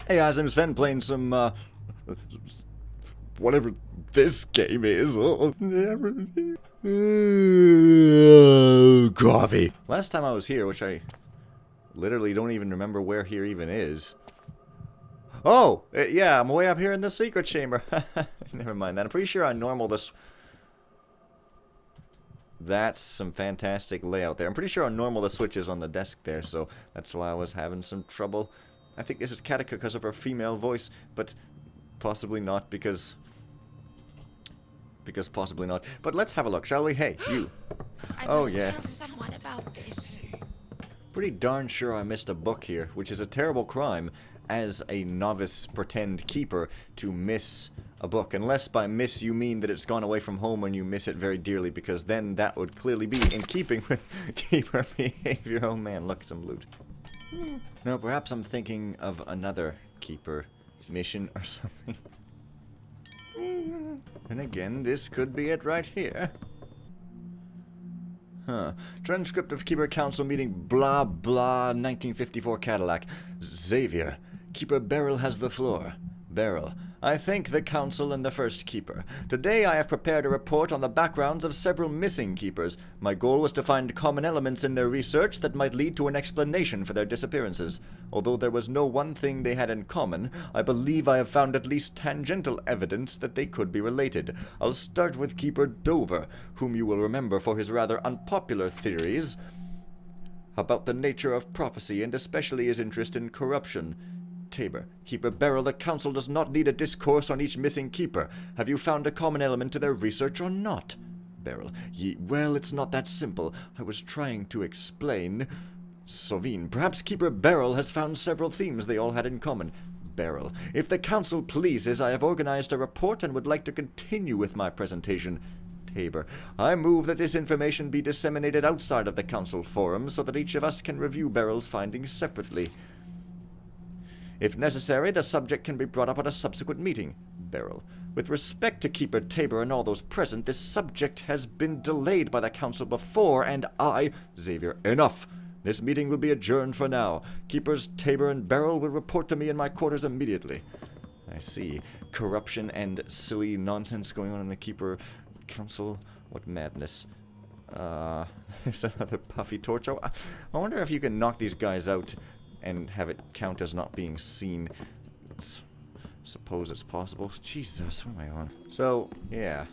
Hey guys, I'm Sven playing some, whatever this game is. Coffee. Last time I was here, which I literally don't even remember where here even is. Oh, yeah, I'm way up here in the secret chamber. Never mind that. I'm pretty sure on normal this... That's some fantastic layout there. I'm pretty sure on normal the switch is on the desk there, so that's why I was having some trouble. I think this is Katika because of her female voice, but possibly not because possibly not. But let's have a look, shall we? Hey, you. I must tell someone about this. Pretty darn sure I missed a book here, which is a terrible crime as a novice pretend keeper to miss a book. Unless by miss you mean that it's gone away from home and you miss it very dearly, because then that would clearly be in keeping with keeper behavior. Oh man, look, some loot. No, perhaps I'm thinking of another keeper mission or something. And again, this could be it right here. Huh. Transcript of Keeper Council meeting blah blah 1954 Cadillac. Xavier. Keeper Beryl has the floor. Beryl. I thank the Council and the First Keeper. Today I have prepared a report on the backgrounds of several missing keepers. My goal was to find common elements in their research that might lead to an explanation for their disappearances. Although there was no one thing they had in common, I believe I have found at least tangential evidence that they could be related. I'll start with Keeper Dover, whom you will remember for his rather unpopular theories about the nature of prophecy and especially his interest in corruption. Tabor. Keeper Beryl, the Council does not need a discourse on each missing keeper. Have you found a common element to their research or not? Beryl. Well, it's not that simple. I was trying to explain. Sovine. Perhaps Keeper Beryl has found several themes they all had in common. Beryl. If the Council pleases, I have organized a report and would like to continue with my presentation. Tabor. I move that this information be disseminated outside of the Council forum so that each of us can review Beryl's findings separately. If necessary, the subject can be brought up at a subsequent meeting. Beryl. With respect to Keeper Tabor and all those present, this subject has been delayed by the Council before, and Xavier. Enough! This meeting will be adjourned for now. Keepers Tabor and Beryl will report to me in my quarters immediately. I see. Corruption and silly nonsense going on in the Keeper Council. What madness. There's another puffy torch. I wonder if you can knock these guys out and have it count as not being seen. Suppose it's possible. Jesus, what am I on? So, yeah.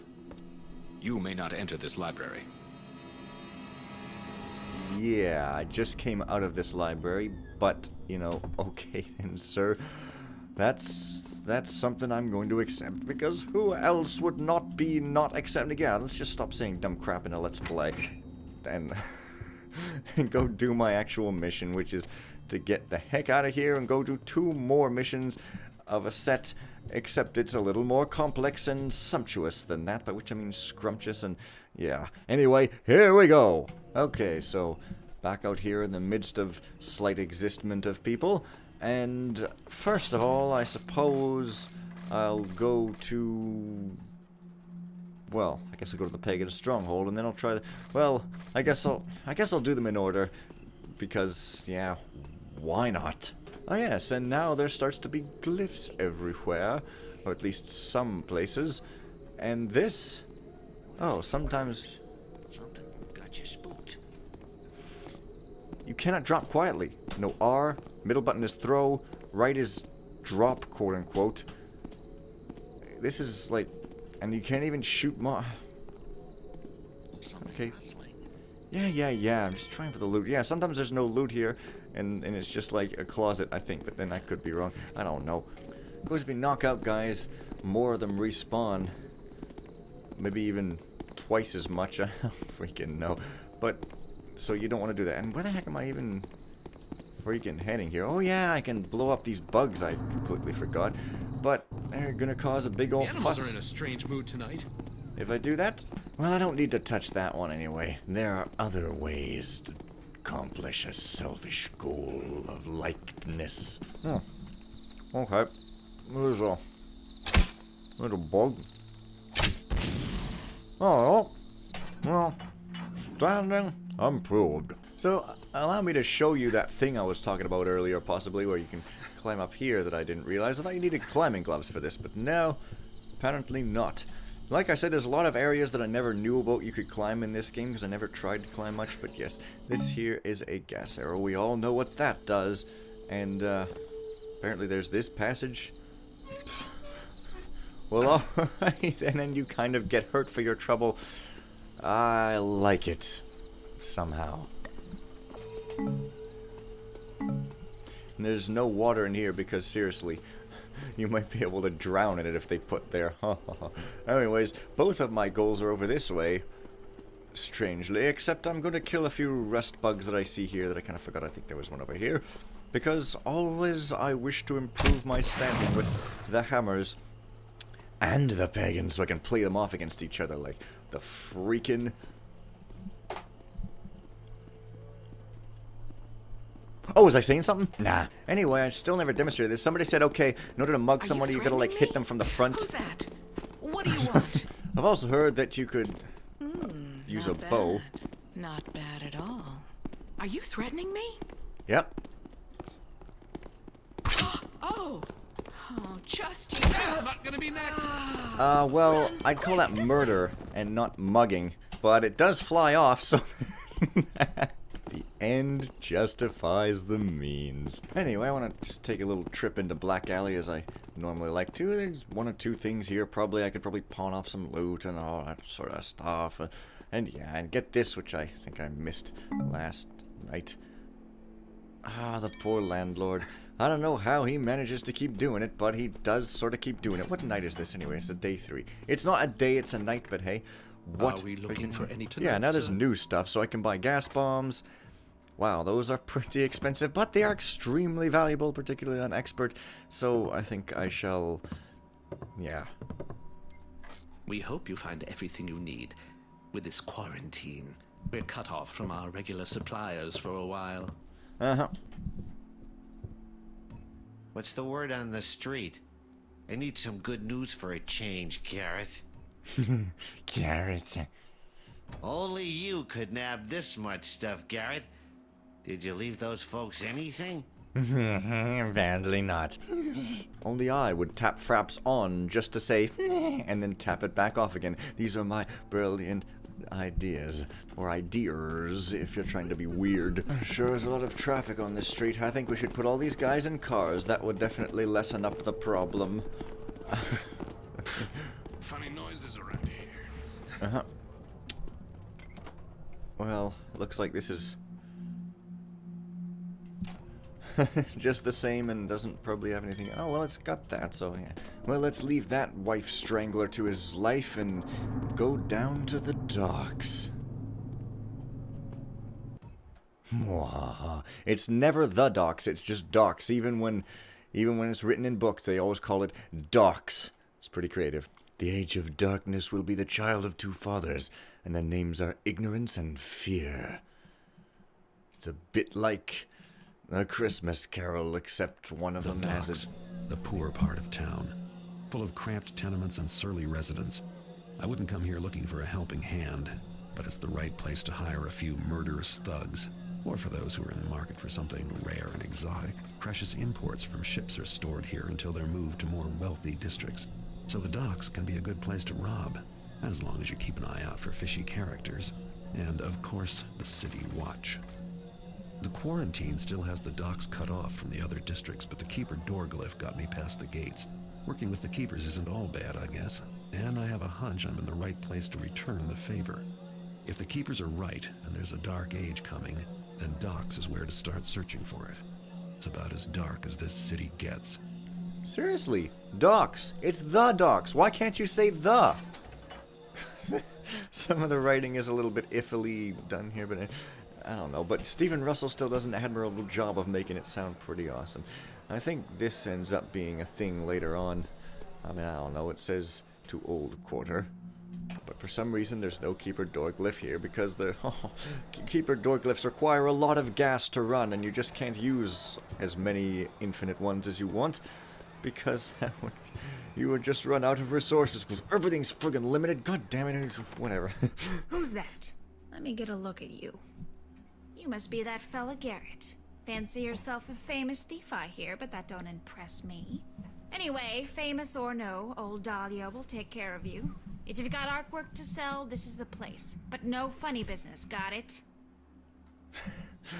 You may not enter this library. Yeah, I just came out of this library, but, you know, okay then, sir. That's something I'm going to accept, because who else would not be not accepting? Yeah, let's just stop saying dumb crap in a Let's Play. And, and go do my actual mission, which is to get the heck out of here and go do 2 more missions of a set, except it's a little more complex and sumptuous than that, by which I mean scrumptious and yeah. Anyway, here we go. Okay, so back out here in the midst of slight existment of people, and first of all, I suppose I'll go to, well, I guess I'll go to the Pagan stronghold, and then I'll try the, well, I guess I'll do them in order, because yeah, why not? Oh yes, and now there starts to be glyphs everywhere, or at least some places. And this, oh, sometimes Something got you spooked. you cannot drop quietly. No R, middle button is throw, right is drop, quote unquote. This is like, and you can't even shoot okay. Yeah, I'm just trying for the loot. Yeah, sometimes there's no loot here, and it's just like a closet, I think, but then I could be wrong. I don't know. Of course, if we knock out guys, more of them respawn. Maybe even twice as much, I don't freaking know. But, so you don't want to do that. And where the heck am I even freaking heading here? Oh yeah, I can blow up these bugs, I completely forgot. But they're gonna cause a big old Animals fuss. are in a strange mood tonight. If I do that? Well, I don't need to touch that one anyway. There are other ways to accomplish a selfish goal of likeness. Oh. Okay. There's a little bug. Oh, well, standing, I'm proved. So, allow me to show you that thing I was talking about earlier, possibly, where you can climb up here that I didn't realize. I thought you needed climbing gloves for this, but no, apparently not. Like I said, there's a lot of areas that I never knew about you could climb in this game, because I never tried to climb much, but yes, this here is a gas arrow. We all know what that does, and apparently there's this passage. Well, alright, and then you kind of get hurt for your trouble. I like it, somehow. And there's no water in here because, seriously, you might be able to drown in it if they put there. Anyways, both of my goals are over this way, strangely, except I'm going to kill a few rust bugs that I see here that I kind of forgot. I think there was one over here. Because always I wish to improve my standing with the hammers and the pagans so I can play them off against each other like the freaking... Oh, was I saying something? Nah. Anyway, I still never demonstrated this. Somebody said, okay, in order to mug somebody, you gotta, like, hit them from the front. Who's that? What do you want? I've also heard that you could use a bow. Not bad at all. Are you threatening me? Yep. Oh, just you. Not gonna be next. Well, I'd call that murder and not mugging, but it does fly off, so... The end justifies the means. Anyway, I want to just take a little trip into Black Alley as I normally like to. There's one or two things here. I could probably pawn off some loot and all that sort of stuff. And yeah, and get this, which I think I missed last night. Ah, the poor landlord. I don't know how he manages to keep doing it, but he does sort of keep doing it. What night is this anyway? It's a day 3. It's not a day, it's a night, but hey. What? Are we looking for any tonight, yeah, now there's sir? new stuff, so I can buy gas bombs. Wow, those are pretty expensive, but they are extremely valuable, particularly on expert. So I think I shall... yeah. We hope you find everything you need. With this quarantine, we're cut off from our regular suppliers for a while. Uh-huh. What's the word on the street? I need some good news for a change, Garrett. Garrett. Only you could nab this much stuff, Garrett. Did you leave those folks anything? Apparently not. Only I would tap fraps on just to say, and then tap it back off again. These are my brilliant ideas. Or ideas, if you're trying to be weird. Sure is a lot of traffic on this street. I think we should put all these guys in cars. That would definitely lessen up the problem. Funny noises around here. Uh-huh. Well, looks like this is... just the same and doesn't probably have anything. Oh, well, it's got that, so yeah. Well, let's leave that wife strangler to his life and go down to the docks. Mwahaha. It's never the docks, it's just docks. Even when it's written in books, they always call it docks. It's pretty creative. The age of darkness will be the child of 2 fathers, and their names are ignorance and fear. It's a bit like A Christmas Carol, except one of them has docks, it. the poor part of town, full of cramped tenements and surly residents. I wouldn't come here looking for a helping hand, but it's the right place to hire a few murderous thugs, or for those who are in the market for something rare and exotic. Precious imports from ships are stored here until they're moved to more wealthy districts, so the docks can be a good place to rob, as long as you keep an eye out for fishy characters, and of course, the city watch. The quarantine still has the docks cut off from the other districts, but the keeper door glyph got me past the gates. Working with the keepers isn't all bad, I guess, and I have a hunch I'm in the right place to return the favor. If the keepers are right, and there's a dark age coming, then docks is where to start searching for it. It's about as dark as this city gets. Seriously, docks. It's the docks. Why can't you say the? Some of the writing is a little bit iffily done here, but I don't know. But Stephen Russell still does an admirable job of making it sound pretty awesome. I think this ends up being a thing later on. I mean, I don't know. It says to Old Quarter. But for some reason, there's no Keeper door glyph here because the Keeper door glyphs require a lot of gas to run, and you just can't use as many infinite ones as you want because you would just run out of resources because everything's friggin' limited. God damn it, whatever. Who's that? Let me get a look at you. You must be that fella Garrett. Fancy yourself a famous thief, I hear, but that don't impress me. Anyway, famous or no, old Dahlia will take care of you. If you've got artwork to sell, this is the place. But no funny business, got it?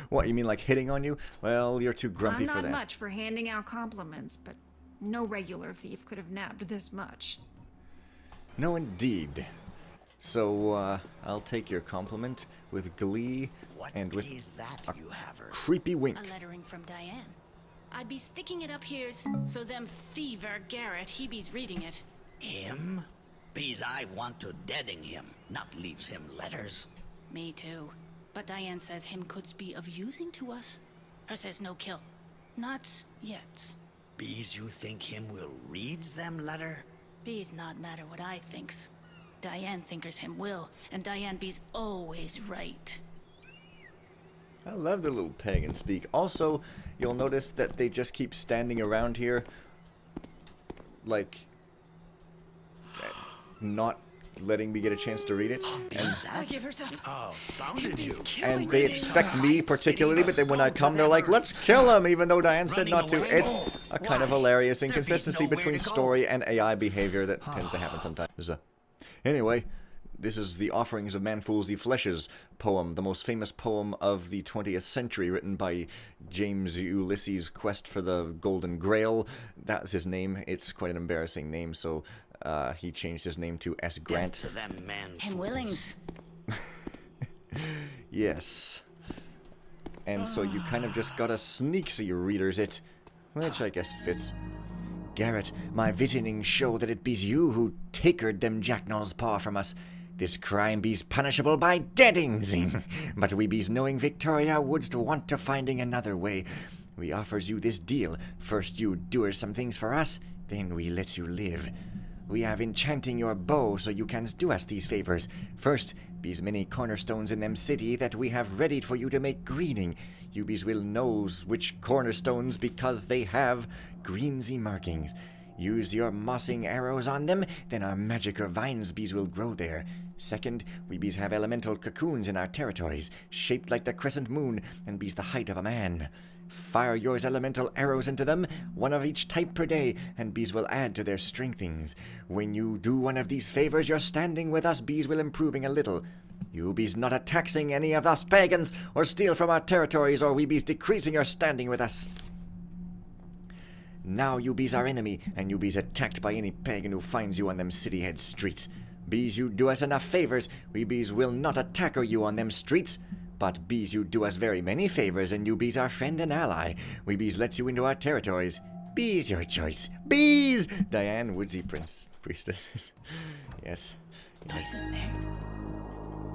What, you mean like hitting on you? Well, you're too grumpy for I'm that. not much for handing out compliments, but no regular thief could have nabbed this much. No, indeed. So, I'll take your compliment with glee and with a creepy wink. A lettering from Diane. I'd be sticking it up here so them thiever Garrett, he be's reading it. Him? Bees I want to deading him, not leaves him letters. Me too. But Diane says him could's be of using to us. Her says no kill. Not yet. Bees you think him will reads them letter? Be's not matter what I thinks. Diane thinkers him will, and Diane be's always right. I love the little pagan speak. Also, you'll notice that they just keep standing around here, like, not letting me get a chance to read it. And, I give her some. Oh, founded you. and they expect me particularly, but then when I come, they're like, let's kill him, even though Diane said not to. It's a kind of hilarious inconsistency between story and AI behavior that tends to happen sometimes. Anyway, this is the Offerings of Manfulsy Flesh's poem, the most famous poem of the 20th century, written by James Ulysses' Quest for the Golden Grail. That's his name. It's quite an embarrassing name, so he changed his name to S. Grant. Death to them man Him willings. Yes. And so you kind of just gotta sneak so your readers it, which I guess fits. Garrett, my visionings show that it be's you who takered them jacknaw's paw from us. This crime be's punishable by deading, but we be's knowing Victoria wouldst want to finding another way. We offers you this deal. First you doers some things for us, then we lets you live. We have enchanting your bow so you can do us these favors. First, be's many cornerstones in them city that we have readied for you to make greening. You bees will knows which cornerstones because they have greensy markings. Use your mossing arrows on them, then our magicer vines bees will grow there. Second, we bees have elemental cocoons in our territories, shaped like the crescent moon, and bees the height of a man. Fire yours elemental arrows into them, one of each type per day, and bees will add to their strengthings. When you do one of these favors, your standing with us bees will improving a little. You bees not a-taxing any of us pagans, or steal from our territories, or we bees decreasing your standing with us. Now you bees our enemy, and you bees attacked by any pagan who finds you on them city head streets. Bees you do us enough favors, we bees will not attack you on them streets. But bees you do us very many favors, and you bees our friend and ally. We bees lets you into our territories. Bees your choice. Bees! Diane Woodsy Priestess. Yes. Nice there.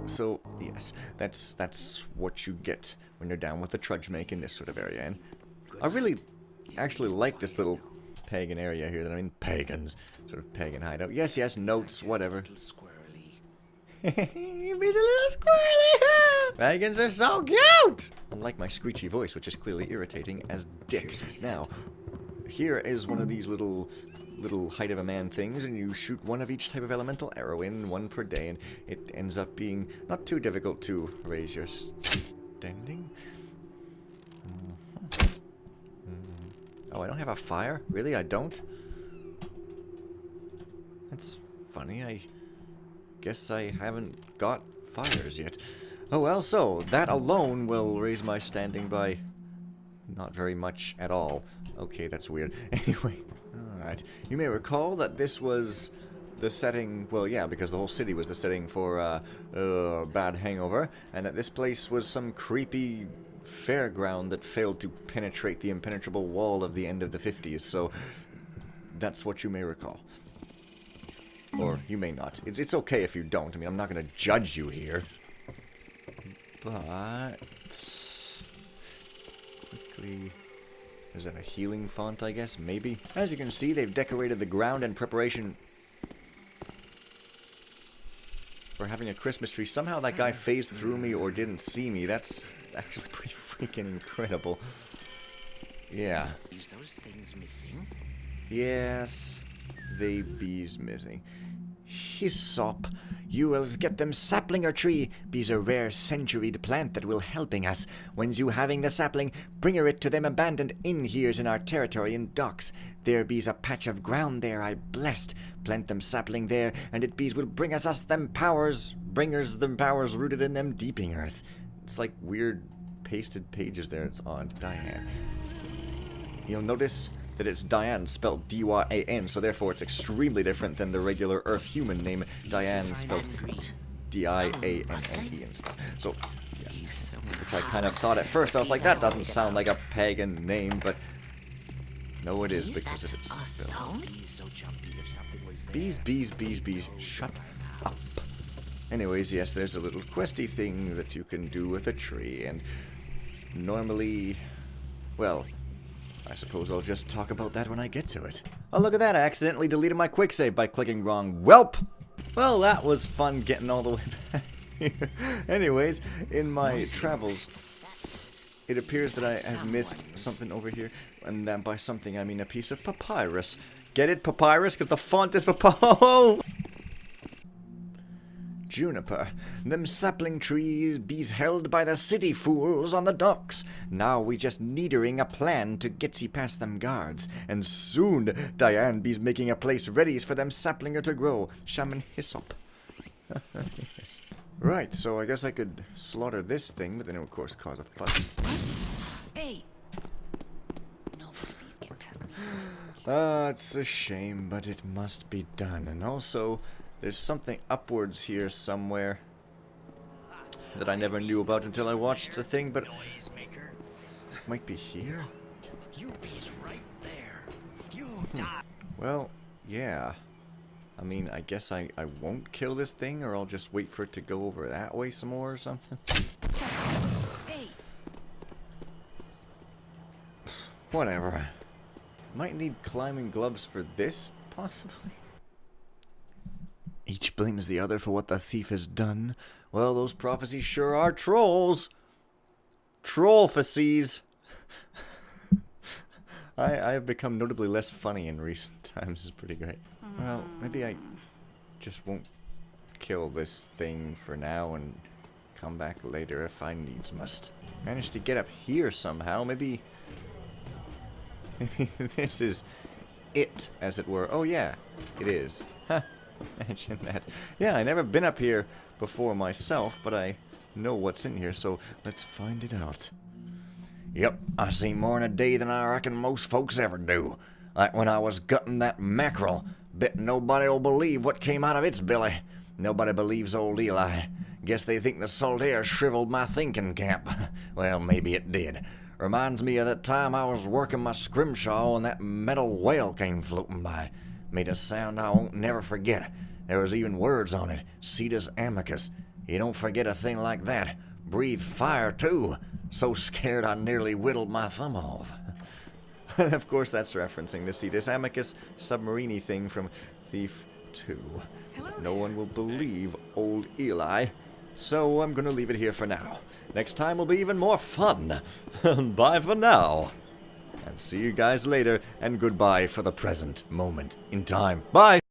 So, yes, that's what you get when you're down with the trudge make in this sort of area. And I really actually like this little pagan area here that I'm in. Pagans. Sort of pagan hideout. Yes, notes, whatever. He's a little squirrely. Pagans are so cute! Unlike my screechy voice, which is clearly irritating as dick. Now, here is one of these little height of a man things, and you shoot one of each type of elemental arrow in, one per day, and it ends up being not too difficult to raise your standing. Oh, I don't have a fire? Really, I don't? That's funny. I guess I haven't got fires yet. Oh well, so that alone will raise my standing by not very much at all. Okay, that's weird. Anyway, alright. You may recall that this was the setting, well yeah, because the whole city was the setting for Bad Hangover, and that this place was some creepy fairground that failed to penetrate the impenetrable wall of the end of the 50s, so that's what you may recall. Or you may not. It's okay if you don't. I mean, I'm not going to judge you here. But quickly, is that a healing font, I guess? Maybe. As you can see, they've decorated the ground in preparation for having a Christmas tree. Somehow that guy phased through me or didn't see me. That's actually pretty freaking incredible. Yeah. Is those things missing? Yes, they bees missing. Hyssop, You will get them sapling or tree. Be's a rare centuried plant that will helping us. When you having the sapling, bring her it to them abandoned in here's in our territory in docks. There be's a patch of ground there I blessed. Plant them sapling there, and it be's will bring us them powers. Bringers them powers rooted in them deeping earth. It's like weird pasted pages there. It's on Diane. You'll notice that it's Diane spelled D-Y-A-N, so therefore it's extremely different than the regular Earth human name, Diane spelled D-I-A-N-N-E and stuff. So, yes, which I kind of thought at first. I was like, that doesn't sound like a pagan name, but no, it is because of its spelling. Bees, shut up. Anyways, yes, there's a little questy thing that you can do with a tree, and normally, well, I suppose I'll just talk about that when I get to it. Oh, look at that, I accidentally deleted my quick save by clicking wrong. Welp! Well, that was fun getting all the way back here. Anyways, in my travels, it appears that I have missed something over here, and that by something I mean a piece of papyrus. Get it, papyrus? Because the font is papyrus. Juniper. Them sapling trees be's held by the city fools on the docks. Now we just needering a plan to get ye past them guards. And soon Diane be's making a place ready for them saplinger to grow. Shaman hyssop. Yes. Right, so I guess I could slaughter this thing, but then it would of course cause a fuss. Hey! No bees get past me. Ah, it's a shame, but it must be done. And also, there's something upwards here somewhere that I never knew about until I watched the thing, but it might be here? You bees right there. You die. Well, yeah. I mean, I guess I won't kill this thing, or I'll just wait for it to go over that way some more or something. Hey! Whatever. Might need climbing gloves for this, possibly? Each blames the other for what the thief has done. Well, those prophecies sure are trolls. Trollfacies. I have become notably less funny in recent times. It's pretty great. Well, maybe I just won't kill this thing for now and come back later if I needs must. Managed to get up here somehow. Maybe this is it, as it were. Oh yeah, it is. Huh. Imagine that. Yeah, I never been up here before myself, but I know what's in here, so let's find it out. Yep, I seen more in a day than I reckon most folks ever do. Like when I was gutting that mackerel. Bet nobody'll believe what came out of its belly. Nobody believes old Eli. Guess they think the salt air shriveled my thinking cap. Well, maybe it did. Reminds me of that time I was working my scrimshaw and that metal whale came floating by. Made a sound I won't never forget. There was even words on it. Cetus amicus. You don't forget a thing like that. Breathe fire, too. So scared I nearly whittled my thumb off. And of course that's referencing the Cetus amicus submarine thing from Thief 2. No one will believe old Eli. So I'm gonna leave it here for now. Next time will be even more fun. Bye for now. And see you guys later, and goodbye for the present moment in time. Bye!